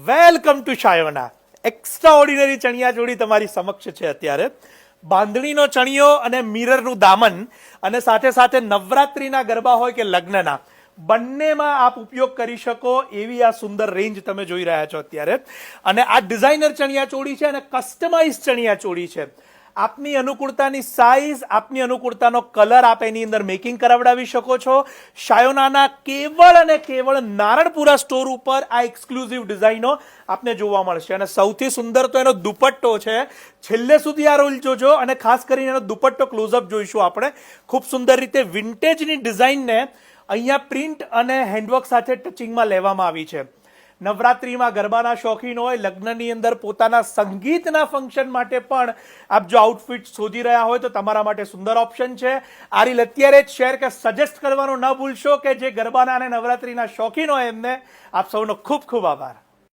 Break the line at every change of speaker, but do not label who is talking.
Welcome to Shayona. Extraordinary chaniya choli તમારી સમક્ષ છે અત્યારે. બાંધણીનો ચણિયો અને મિરરનું દામન અને સાથે સાથે નવરાત્રીના ગરબા હોય કે લગ્નના બંનેમાં આપ ઉપયોગ કરી શકો એવી આ સુંદર રેન્જ તમે જોઈ રહ્યા છો અત્યારે. અને આ ડિઝાઇનર ચણિયા ચોળી છે અને કસ્ટમાઇઝ ચણિયા ચોળી છે. આપની અનુકૂળતાની સાઇઝ, આપની અનુકૂળતાનો કલર આપ એની અંદર મેકિંગ કરાવડાવી શકો છો. શાયોનાના કેવળ અને કેવળ નારણપુરા સ્ટોર ઉપર આ એક્સક્લુઝિવ ડિઝાઇનો આપને જોવા મળશે. અને સૌથી સુંદર તો એનો દુપટ્ટો છે. છેલ્લે સુધી આ રોલ જોજો અને ખાસ કરીને એનો દુપટ્ટો ક્લોઝઅપ જોઈશું આપણે. ખૂબ સુંદર રીતે વિન્ટેજની ડિઝાઇનને અહીંયા પ્રિન્ટ અને હેન્ડવર્ક સાથે ટચિંગમાં લેવામાં આવી છે. નવરાત્રીમાં ગરબાના શોખીન હોય, લગ્નની અંદર પોતાના સંગીતના ફંક્શન માટે પણ આપ જો આઉટફિટ શોધી રહ્યા હોય તો તમારા માટે સુંદર ઓપ્શન છે. આ રીલ અત્યારે જ શેર કે સજેસ્ટ કરવાનું ન ભૂલશો કે જે ગરબાના અને નવરાત્રીના શોખીન હોય એમને. આપ સૌનો ખૂબ ખૂબ આભાર.